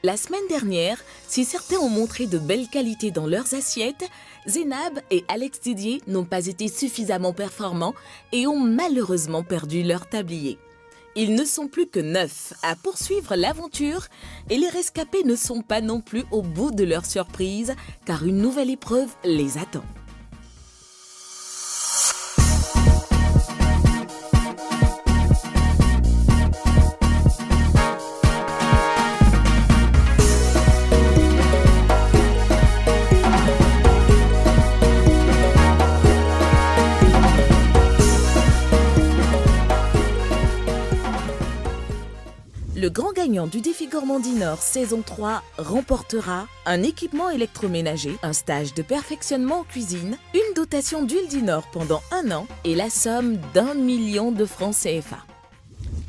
La semaine dernière, si certains ont montré de belles qualités dans leurs assiettes, Zénab et Alex Didier n'ont pas été suffisamment performants et ont malheureusement perdu leur tablier. Ils ne sont plus que 9 à poursuivre l'aventure et les rescapés ne sont pas non plus au bout de leur surprise car une nouvelle épreuve les attend. Le grand gagnant du défi Gourmandie Nord saison 3 remportera un équipement électroménager, un stage de perfectionnement en cuisine, une dotation d'huile du Nord pendant 1 an et la somme d'1 million de francs CFA.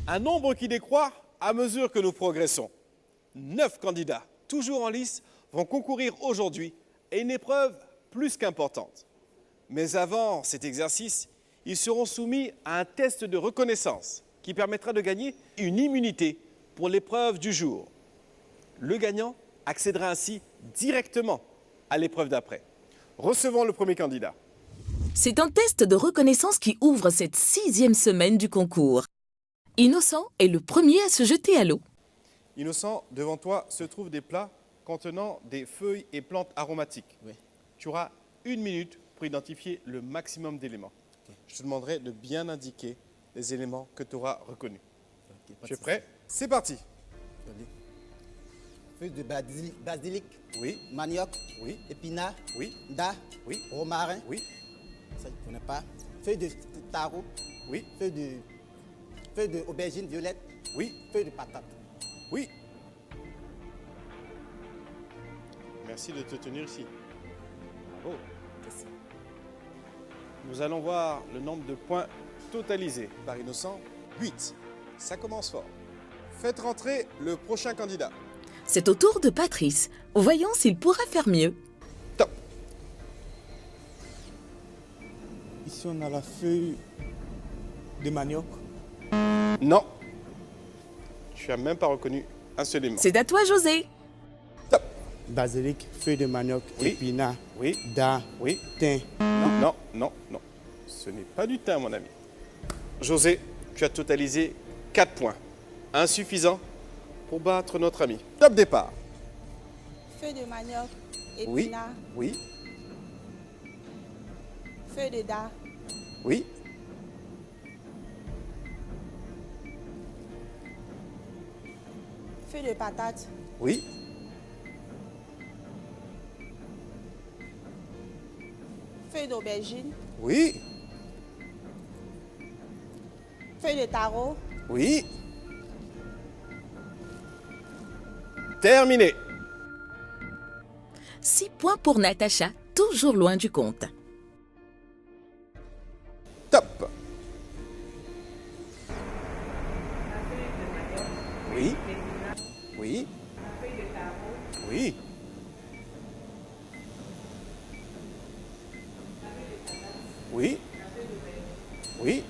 Un nombre qui décroît à mesure que nous progressons. 9 candidats, toujours en lice, vont concourir aujourd'hui à une épreuve plus qu'importante. Mais avant cet exercice, ils seront soumis à un test de reconnaissance qui permettra de gagner une immunité pour l'épreuve du jour. Le gagnant accédera ainsi directement à l'épreuve d'après. Recevons le premier candidat. C'est un test de reconnaissance qui ouvre cette 6e semaine du concours. Innocent est le premier à se jeter à l'eau. Innocent, devant toi se trouvent des plats contenant des feuilles et plantes aromatiques. Oui. Tu auras 1 minute pour identifier le maximum d'éléments. Okay. Je te demanderai de bien indiquer les éléments que tu auras reconnus. Okay, Tu es prêt? C'est parti. Feuille de basilic, Oui, manioc, oui, épinards, oui, dattes, oui, romarin, oui, ça je ne connais pas. Feuille de taro, oui, feuille de aubergine violette, oui, feuille de patate. oui. Merci de te tenir ici. Bravo. Merci. Nous allons voir le nombre de points totalisés par Innocent. 8. Ça commence fort. Faites rentrer le prochain candidat. C'est au tour de Patrice. Voyons s'il pourra faire mieux. Top. Ici, on a la feuille de manioc. Non. Tu n'as même pas reconnu un seul élément. C'est à toi, José. Top. Basilic, feuille de manioc, Oui. épinards, Oui, dattes, oui. thym. Non, non, non, non. Ce n'est pas du thym, mon ami. José, tu as totalisé 4 points. Insuffisant pour battre notre ami. Top départ. Feuille de manioc, Oui, épinards, oui, feuille de dard, oui, feuille de patate, oui, feuille d'aubergine, oui, feuille de taro, oui. Terminé. 6 points pour Natacha, toujours loin du compte. Top. Oui. Oui. Oui. Oui. Oui.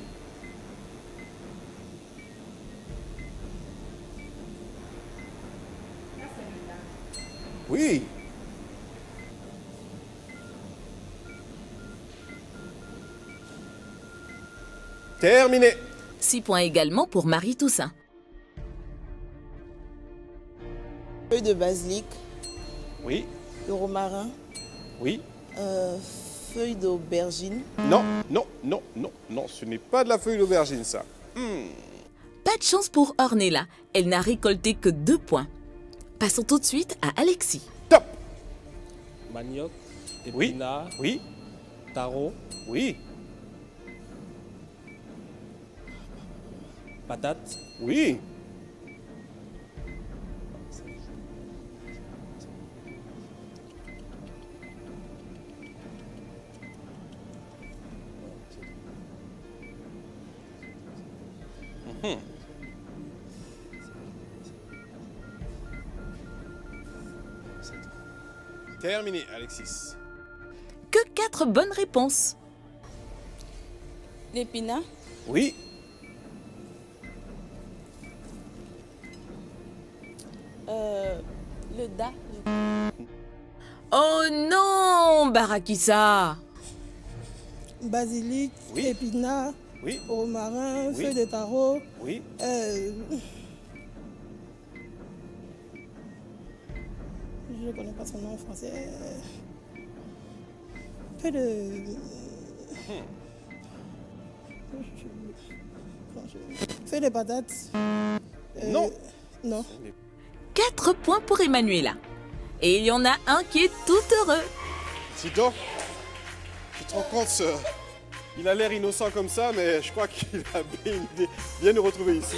Oui. Terminé. 6 points également pour Marie Toussaint. Feuille de basilic, Oui. de romarin, Oui. feuille d'aubergine, Non, non, non, non, non, ce n'est pas de la feuille d'aubergine, ça. Pas de chance pour Ornella, elle n'a récolté que 2 points. Passons tout de suite à Alexis. Top. Manioc, Oui. épinards, Oui. taro, Oui. patates, Oui. Terminé, Alexis. Que 4 bonnes réponses. l'épinard, Oui. Le da. Oh non, Barakissa! Basilic, Oui. épinard, Oui, romarin, Oui. feuille de taro. oui. Je ne connais pas son nom en français. Feuille de. Feuille de patates. Non. Non. 4 points pour Emanuela. Et il y en a un qui est tout heureux. Tito, tu te rends compte, il a l'air innocent comme ça, mais je crois qu'il a bien une idée. Viens nous retrouver ici.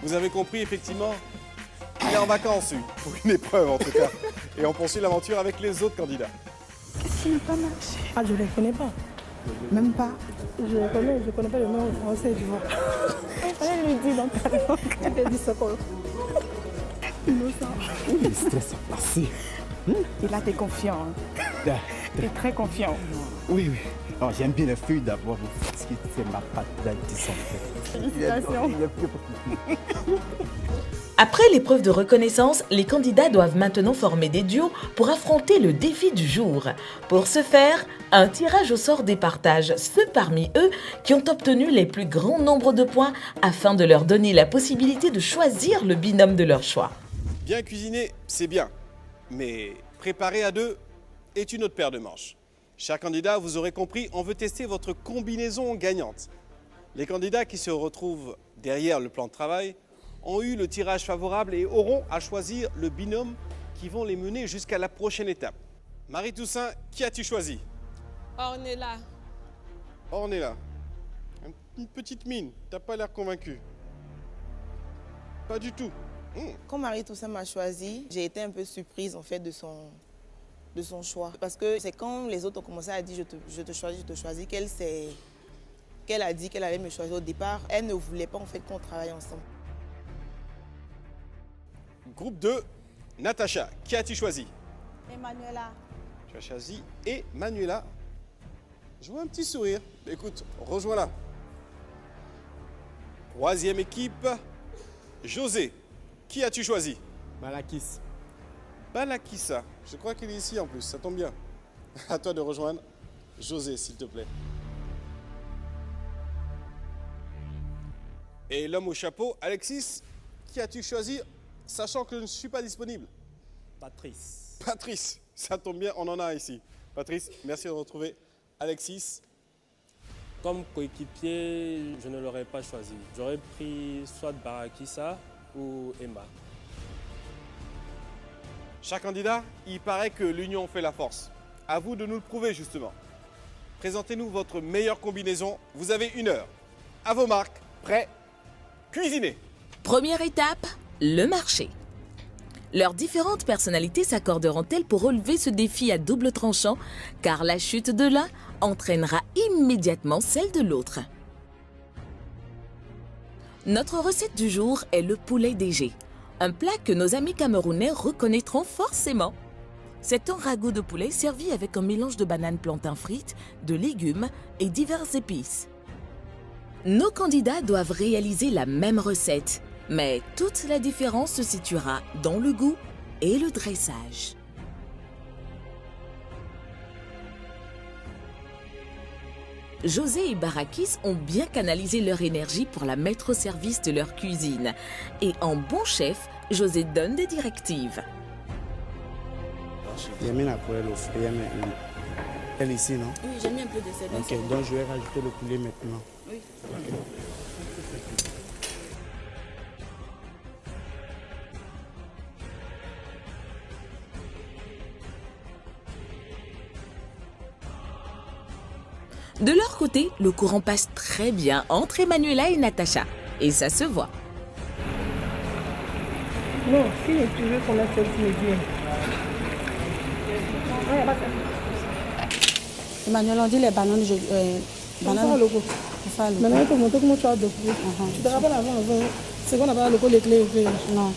Vous avez compris, effectivement, il est en vacances, lui, pour une épreuve en tout cas. Et on poursuit l'aventure avec les autres candidats. Qu'est-ce qui n'a pas marché? Ah, je ne les connais pas. Même pas. Je connais pas le nom en français, tu vois. Il fallait lui dire dans ta langue. Elle t'a dit ça quoi? Innocent. Le stress est passé. Et là, t'es confiant. Hein. T'es très confiant. Oui, oui. Oh, j'aime bien les feuilles d'abord parce que c'est ma patate de son fait. Félicitations. Après l'épreuve de reconnaissance, les candidats doivent maintenant former des duos pour affronter le défi du jour. Pour ce faire, un tirage au sort départage ceux parmi eux qui ont obtenu les plus grands nombres de points afin de leur donner la possibilité de choisir le binôme de leur choix. Bien cuisiner, c'est bien, mais préparer à deux est une autre paire de manches. Chers candidats, vous aurez compris, on veut tester votre combinaison gagnante. Les candidats qui se retrouvent derrière le plan de travail ont eu le tirage favorable et auront à choisir le binôme qui vont les mener jusqu'à la prochaine étape. Marie-Toussaint, qui as-tu choisi? Ornella. Ornella. Une petite mine, t'as pas l'air convaincu. Pas du tout. Quand Marie-Toussaint m'a choisi, j'ai été un peu surprise en fait de son choix. Parce que c'est quand les autres ont commencé à dire je te choisis, qu'elle a dit qu'elle allait me choisir au départ. Elle ne voulait pas en fait qu'on travaille ensemble. Groupe 2, Natacha, qui as-tu choisi? Emanuela. Tu as choisi Emanuela. Je vois un petit sourire. Écoute, rejoins-la. Troisième équipe, José. Qui as-tu choisi? Balakis. Balakissa. Je crois qu'il est ici en plus, ça tombe bien. À toi de rejoindre José, s'il te plaît. Et l'homme au chapeau, Alexis, qui as-tu choisi, sachant que je ne suis pas disponible? Patrice. Patrice, ça tombe bien, on en a ici. Patrice, merci de retrouver Alexis. Comme coéquipier, je ne l'aurais pas choisi. J'aurais pris soit Barakissa ou Emma. Chers candidats, il paraît que l'union fait la force. À vous de nous le prouver justement. Présentez-nous votre meilleure combinaison. Vous avez 1 heure. À vos marques, prêts, cuisinez. Première étape, le marché. Leurs différentes personnalités s'accorderont-elles pour relever ce défi à double tranchant, car la chute de l'un entraînera immédiatement celle de l'autre. Notre recette du jour est le poulet DG, un plat que nos amis camerounais reconnaîtront forcément. C'est un ragoût de poulet servi avec un mélange de bananes plantain frites, de légumes et diverses épices. Nos candidats doivent réaliser la même recette, mais toute la différence se situera dans le goût et le dressage. José et Barakis ont bien canalisé leur énergie pour la mettre au service de leur cuisine. Et en bon chef, José donne des directives. J'ai mis la poêle au feu. Elle ici, non? Oui, j'ai mis un peu de sel. Ok, donc je vais rajouter le poulet maintenant. Oui. De leur côté, le courant passe très bien entre Emanuela et Natacha. Et ça se voit. Non, si tu veux qu'on a cette médium. Emmanuel, on dit les bananes. Bananes. Loco. Maintenant, il faut montrer comment tu as de fruits. Tu te rappelles avant, c'est qu'on appelle le loco les clés. Non.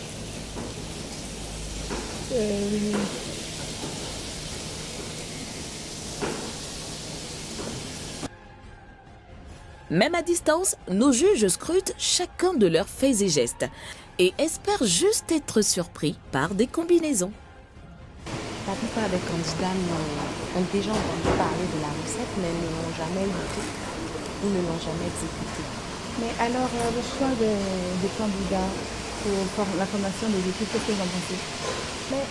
Même à distance, nos juges scrutent chacun de leurs faits et gestes. et espèrent juste être surpris par des combinaisons. La plupart des candidats ont déjà entendu parler de la recette, mais ne l'ont jamais goûté ou ne l'ont jamais exécuté. Mais alors, le choix des candidats pour la formation des équipes, qu'est-ce que vous en pensez? Mais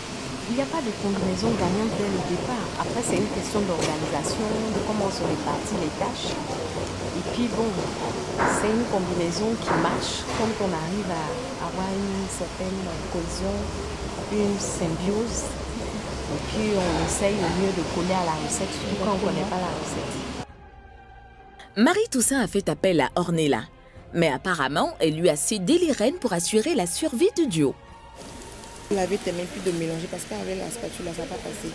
il n'y a pas de combinaison gagnante dès le départ. Après, c'est une question d'organisation, de comment on se répartit les tâches. Et puis bon, c'est une combinaison qui marche quand on arrive à avoir une certaine cohésion, une symbiose. Et puis on essaye au mieux de coller à la recette, surtout quand on ne connaît pas la recette. Marie Toussaint a fait appel à Ornella, mais apparemment, elle lui a cédé les rênes pour assurer la survie du duo. Laver tes mains puis de mélanger parce qu'avec la spatule là ça va pas passer.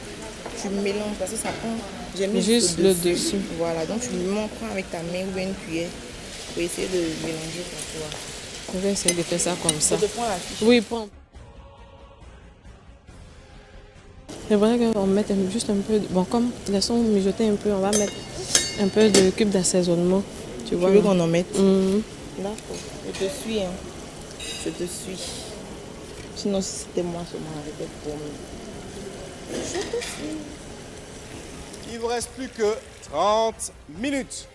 Tu mélanges parce que ça prend. J'ai mis Juste le dessus. Voilà, donc tu prends avec ta main ou bien une cuillère pour essayer de mélanger pour toi. On va essayer de faire ça comme ça. Je te prends la fiche. Oui, prends. C'est vrai qu'on met juste un peu. Bon, comme laissons mijoter un peu, on va mettre un peu de cube d'assaisonnement. Tu vois? Tu veux qu'on en mette? Mhm. D'accord. Je te suis, hein. Je te suis. Sinon, si c'était moi seulement, j'aurais été promis. Je te suis. Il vous reste plus que 30 minutes.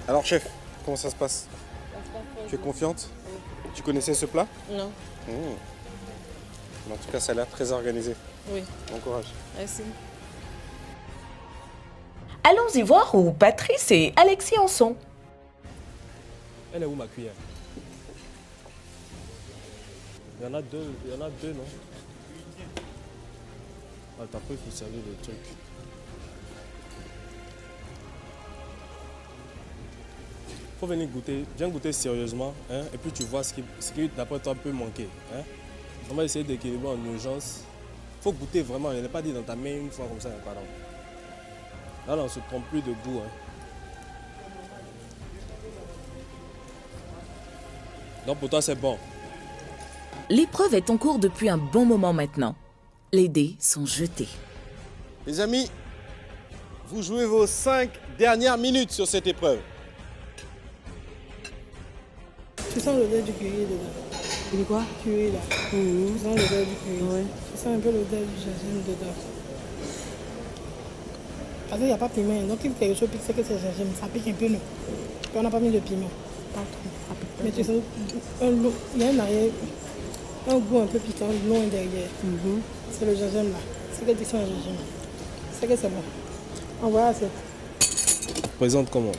Alors chef, comment ça se passe? Tu es confiante? Tu connaissais ce plat? Non. En tout cas, ça a l'air très organisé. Oui. Bon courage. Merci. Allons-y voir où Patrice et Alexis en sont. Elle est où ma cuillère? Il y en a deux, non? Ah, t'as pas, il faut servir le truc. Faut venir goûter, viens goûter sérieusement, hein, et puis tu vois ce qui d'après toi peut manquer. Hein. On va essayer d'équilibrer en urgence. Faut goûter vraiment, il n'est pas dit dans ta main une fois comme ça, pardon. Là, on ne se trompe plus de goût. Hein. Donc pour toi, c'est bon. L'épreuve est en cours depuis un bon moment maintenant. Les dés sont jetés. Les amis, vous jouez vos 5 dernières minutes sur cette épreuve. Tu sens l'odeur du curry dedans. De quoi? Curry là. Tu sens l'odeur du curry. Oui. Tu sens un peu l'odeur du gingembre dedans. Parce qu'il n'y a pas de piment. Donc il y a quelque chose qui c'est que c'est gingembre. Ça pique un peu, non? On n'a pas mis de piment. Pas trop. Mais tu sens il y a un arrière, un goût un peu piquant, loin derrière. C'est le gingembre là. C'est que tu sens le gingembre. C'est que c'est bon. On voit ça. Présente comment?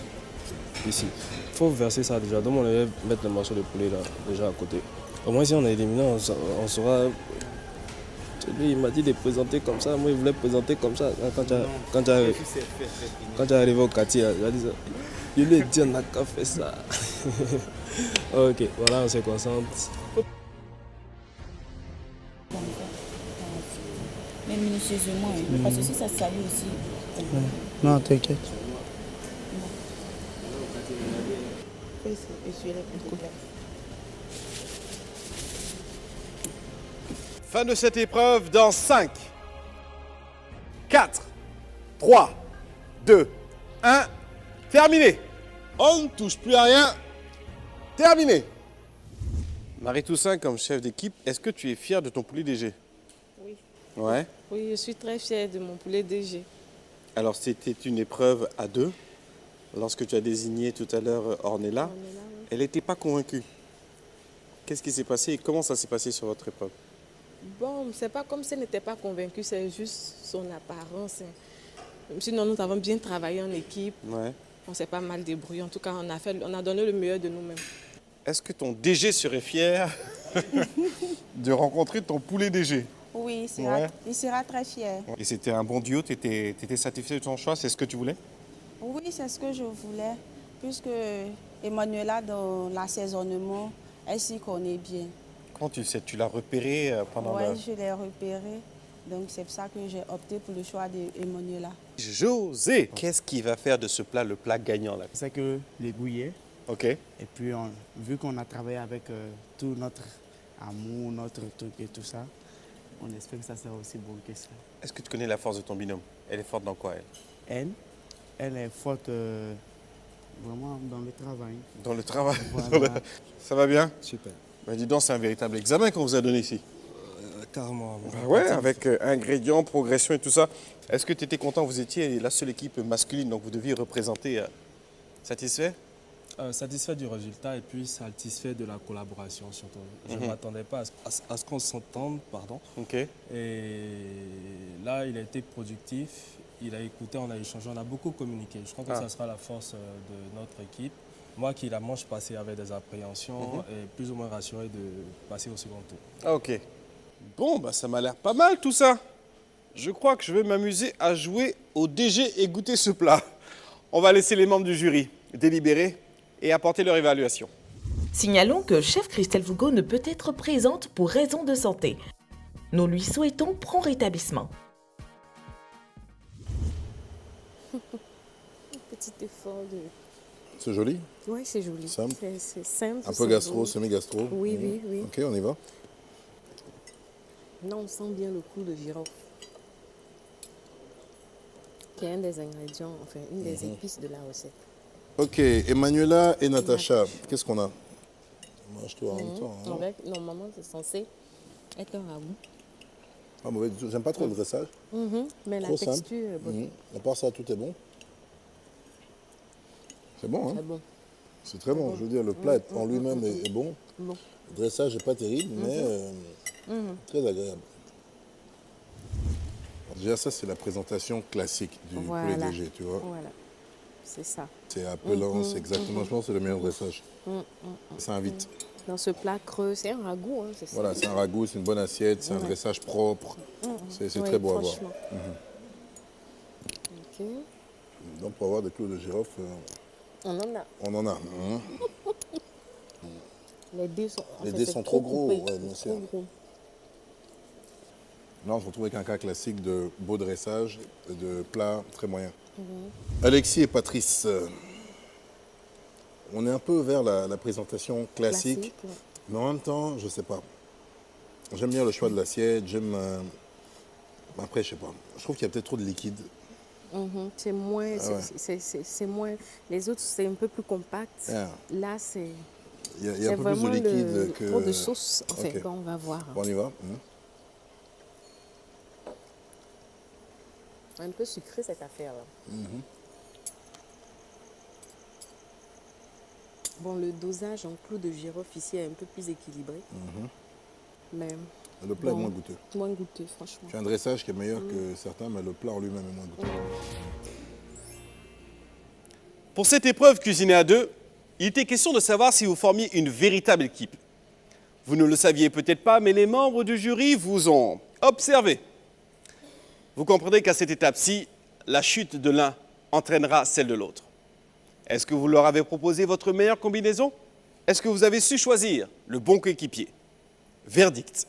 Ici. Il faut verser ça déjà. Donc on va mettre le morceau de poulet là, déjà à côté. Au moins si on est éliminé, on saura. Lui, il m'a dit de présenter comme ça. Moi, il voulait présenter comme ça. Quand tu es arrivé au quartier, il a dit ça. Je lui ai dit, on n'a qu'à faire ça. Ok, voilà, on se concentre. Mais minutieusement, parce que si ça salit aussi. Non, t'inquiète. Fin de cette épreuve dans 5, 4, 3, 2, 1. Terminé. On ne touche plus à rien. Terminé. Marie Toussaint, comme chef d'équipe, est-ce que tu es fière de ton poulet DG? Oui. Ouais. Oui, je suis très fière de mon poulet DG. Alors, c'était une épreuve à 2. Lorsque tu as désigné tout à l'heure Ornella, elle n'était pas convaincue. Qu'est-ce qui s'est passé et comment ça s'est passé sur votre épreuve? Bon, c'est pas comme si elle n'était pas convaincue, c'est juste son apparence. Sinon, nous avons bien travaillé en équipe. Ouais. On s'est pas mal débrouillé. En tout cas, on a donné le meilleur de nous-mêmes. Est-ce que ton DG serait fier de rencontrer ton poulet DG? Oui, Ouais. il sera très fier. Et c'était un bon duo, tu étais satisfait de ton choix, c'est ce que tu voulais? Oui, c'est ce que je voulais, puisque Emmanuela, dans l'assaisonnement, elle s'y connaît bien. Comment tu sais? Tu l'as repéré pendant Oui, je l'ai repéré. Donc c'est pour ça que j'ai opté pour le choix d'Emmanuela. José, qu'est-ce qui va faire de ce plat le plat gagnant là? C'est que les bouillets. Ok. Et puis, vu qu'on a travaillé avec tout notre amour, notre truc et tout ça, on espère que ça sera aussi bon que ça. Est-ce que tu connais la force de ton binôme? Elle est forte dans quoi, elle? Elle, elle est forte vraiment dans le travail. Dans le travail. Voilà. Ça va bien? Super. Ben, dis donc, c'est un véritable examen qu'on vous a donné ici. Carrément. Ben ouais, avec ingrédients, progression et tout ça. Est-ce que tu étais content? Vous étiez la seule équipe masculine, donc vous deviez représenter. Satisfait? Satisfait du résultat et puis satisfait de la collaboration surtout. Je ne m'attendais pas à ce qu'on s'entende, pardon. Ok. Et là, il a été productif, il a écouté, on a échangé, on a beaucoup communiqué. Je crois que ça sera la force de notre équipe. Moi qui la manche passée avec des appréhensions et plus ou moins rassuré de passer au second tour. Ah, ok. Bon, bah, ça m'a l'air pas mal tout ça. Je crois que je vais m'amuser à jouer au DG et goûter ce plat. On va laisser les membres du jury délibérer et apporter leur évaluation. Signalons que chef Christelle Foucault ne peut être présente pour raison de santé. Nous lui souhaitons prompt rétablissement. Petit effort de... C'est joli? Oui, c'est joli. Simple? C'est simple. Un peu gastro, semi-gastro? Oui, oui, oui. Ok, on y va? Là, on sent bien le clou de girofle, qui est un des ingrédients, enfin, une des épices de la recette. Ok, Emmanuela et Natacha, qu'est-ce qu'on a? Mange-toi en même temps. Hein. Avec, normalement, c'est censé être un ragoût. Ah, mauvais du tout. J'aime pas trop le dressage. Mais trop la simple. texture est bonne. À part ça, tout est bon. C'est bon, hein? C'est bon. C'est très bon. Je veux dire, le plat en lui-même est bon. Bon. Le dressage n'est pas terrible, mais très agréable. Déjà, ça, c'est la présentation classique du poulet DG, tu vois. Voilà, c'est ça. C'est appelant, c'est exactement, je pense, c'est le meilleur dressage. Ça invite. Dans ce plat creux, c'est un ragoût, hein, c'est ça. Voilà, c'est un ragoût, c'est une bonne assiette, c'est un dressage propre. C'est très beau à voir. Ok. Donc, pour avoir des clous de girofle, On en a. on en a. Les dés sont, Les dés sont trop gros, coupés. ouais, bien sûr. Trop gros. Là, on se retrouve avec un cas classique de beau dressage et de plat très moyen. Alexis et Patrice, on est un peu vers la présentation classique, Ouais. mais en même temps, je sais pas. J'aime bien le choix de l'assiette, j'aime... Après, je sais pas. Je trouve qu'il y a peut-être trop de liquide. C'est moins, Ah ouais. c'est moins. Les autres, c'est un peu plus compact. Ah. Là, c'est. Il y a C'est un peu plus de vraiment liquide que... trop de sauce. Enfin, Ok. bon, on va voir. Bon, on y va. Un peu sucré cette affaire-là. Bon, le dosage en clou de girofle ici est un peu plus équilibré. Mais Le plat bon, est moins goûteux. moins goûteux, franchement. Tu as un dressage qui est meilleur que certains, mais le plat en lui-même est moins goûteux. Pour cette épreuve cuisinée à deux, il était question de savoir si vous formiez une véritable équipe. Vous ne le saviez peut-être pas, mais les membres du jury vous ont observé. Vous comprenez qu'à cette étape-ci, la chute de l'un entraînera celle de l'autre. Est-ce que vous leur avez proposé votre meilleure combinaison? Est-ce que vous avez su choisir le bon coéquipier? Verdict.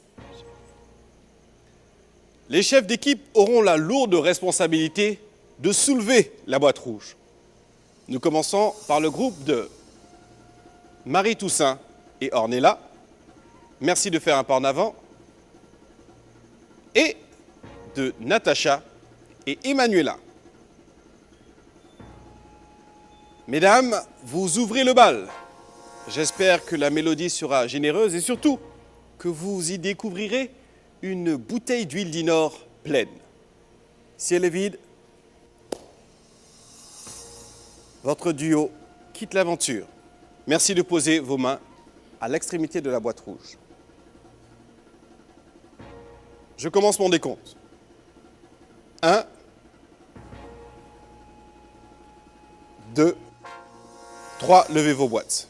Les chefs d'équipe auront la lourde responsabilité de soulever la boîte rouge. Nous commençons par le groupe de Marie-Toussaint et Ornella. Merci de faire un pas en avant. Et de Natacha et Emmanuela. Mesdames, vous ouvrez le bal. J'espère que la mélodie sera généreuse et surtout que vous y découvrirez une bouteille d'huile d'Inor pleine. Si elle est vide, votre duo quitte l'aventure. Merci de poser vos mains à l'extrémité de la boîte rouge. Je commence mon décompte. 1, 2, 3, levez vos boîtes.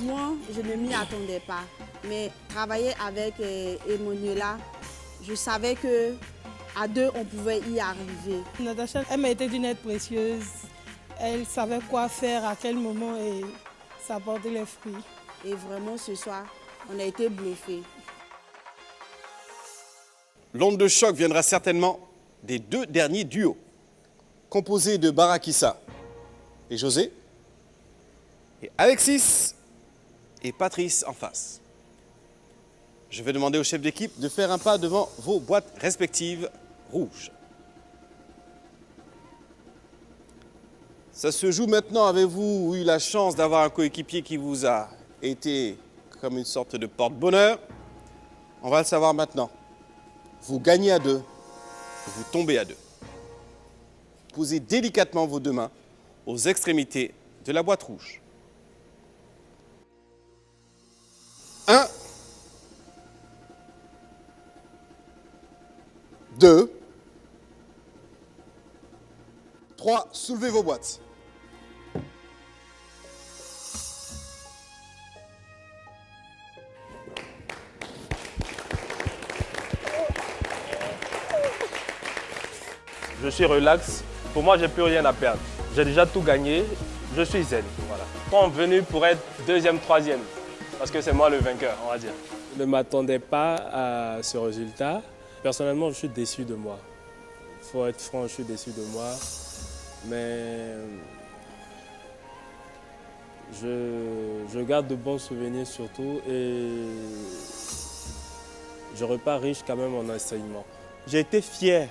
Moi, je ne m'y attendais pas. Mais travailler avec Emmanuela, je savais que à deux, on pouvait y arriver. Natacha, elle m'a été d'une aide précieuse. Elle savait quoi faire, à quel moment, et ça portait les fruits. Et vraiment, ce soir, on a été bluffés. L'onde de choc viendra certainement des deux derniers duos, composés de Barakissa et José. et Alexis et Patrice en face. Je vais demander au chef d'équipe de faire un pas devant vos boîtes respectives rouges. Ça se joue maintenant. Avez-vous eu la chance d'avoir un coéquipier qui vous a été comme une sorte de porte-bonheur? On va le savoir maintenant. Vous gagnez à 2, vous tombez à 2. Posez délicatement vos deux mains aux extrémités de la boîte rouge. 1, 2, 3, soulevez vos boîtes. Je suis relax. Pour moi, j'ai plus rien à perdre. J'ai déjà tout gagné. Je suis zen. Voilà. Pas venu pour être deuxième, troisième. Parce que c'est moi le vainqueur, on va dire. Je ne m'attendais pas à ce résultat. Personnellement, je suis déçu de moi. Il faut être franc, je suis déçu de moi. Mais je garde de bons souvenirs surtout et je repars riche quand même en enseignement. J'ai été fier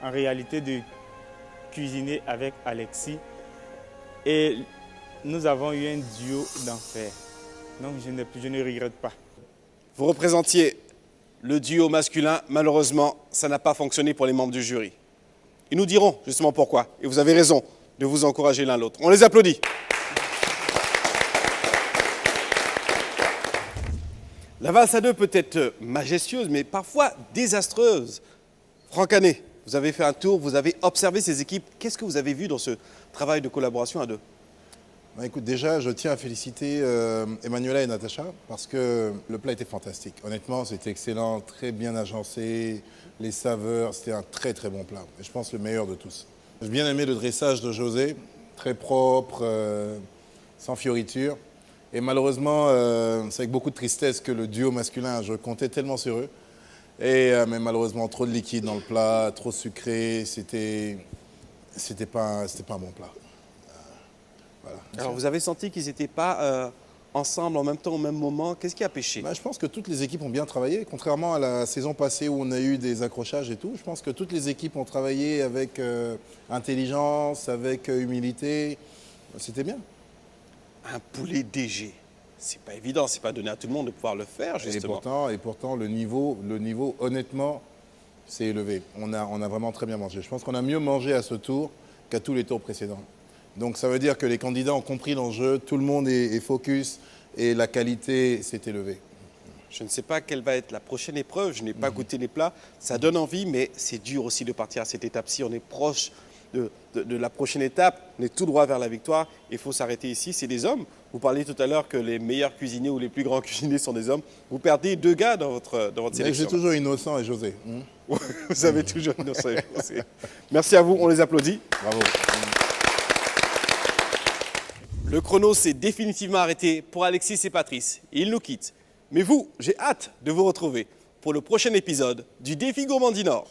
en réalité de cuisiner avec Alexis et nous avons eu un duo d'enfer. Donc je ne regrette pas. Vous représentiez le duo masculin. Malheureusement, ça n'a pas fonctionné pour les membres du jury. Ils nous diront justement pourquoi. Et vous avez raison de vous encourager l'un l'autre. On les applaudit. La valse à deux peut être majestueuse, mais parfois désastreuse. Franck Hanet, vous avez fait un tour, vous avez observé ces équipes. Qu'est-ce que vous avez vu dans ce travail de collaboration à deux? Écoute, déjà, je tiens à féliciter Emmanuela et Natacha parce que le plat était fantastique. Honnêtement, c'était excellent, très bien agencé, les saveurs, c'était un très très bon plat. Et je pense le meilleur de tous. J'ai bien aimé le dressage de José, très propre, sans fioriture. Et malheureusement, c'est avec beaucoup de tristesse que le duo masculin, je comptais tellement sur eux. Mais malheureusement, trop de liquide dans le plat, trop sucré, c'était pas un bon plat. Voilà. Alors vous avez senti qu'ils n'étaient pas ensemble en même temps, au même moment. Qu'est-ce qui a pêché? Je pense que toutes les équipes ont bien travaillé. Contrairement à la saison passée où on a eu des accrochages et tout, je pense que toutes les équipes ont travaillé avec intelligence, avec humilité. C'était bien. Un poulet DG, c'est pas évident, c'est pas donné à tout le monde de pouvoir le faire, justement. Et pourtant le niveau, honnêtement, s'est élevé. On a vraiment très bien mangé. Je pense qu'on a mieux mangé à ce tour qu'à tous les tours précédents. Donc ça veut dire que les candidats ont compris l'enjeu, tout le monde est focus et la qualité s'est élevée. Je ne sais pas quelle va être la prochaine épreuve, je n'ai pas goûté les plats. Ça donne envie, mais c'est dur aussi de partir à cette étape-ci. On est proche de la prochaine étape, on est tout droit vers la victoire. Il faut s'arrêter ici, c'est des hommes. Vous parliez tout à l'heure que les meilleurs cuisiniers ou les plus grands cuisiniers sont des hommes. Vous perdez 2 gars dans votre sélection. J'ai toujours Innocent et José. Vous avez toujours Innocent et José. Merci à vous, on les applaudit. Bravo. Le chrono s'est définitivement arrêté pour Alexis et Patrice. Ils nous quittent. Mais vous, j'ai hâte de vous retrouver pour le prochain épisode du Défi Gourmand du Nord.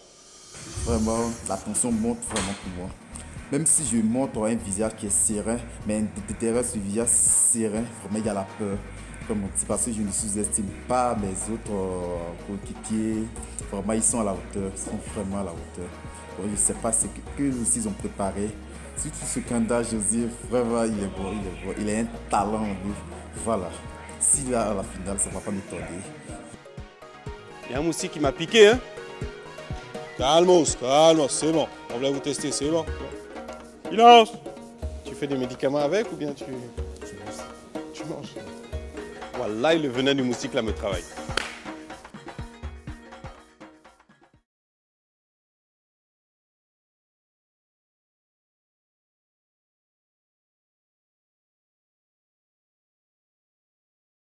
Vraiment, la tension monte vraiment pour moi. Même si je monte un visage qui est serein, mais derrière ce visage serein, vraiment il y a la peur. C'est parce que je ne sous-estime pas mes autres coéquipiers. Vraiment, ils sont à la hauteur, ils sont vraiment à la hauteur. Donc, je ne sais pas ce qu'eux aussi ils ont préparé. Surtout ce candidat José, vraiment il est bon, il a un talent en lui. Voilà. S'il est à la finale, ça ne va pas m'étonner. Il y a un moustique qui m'a piqué, hein? Calmos, c'est bon. On va vous tester, c'est bon. Silence! Tu fais des médicaments avec ou bien tu manges? Voilà, le venin du moustique là me travaille.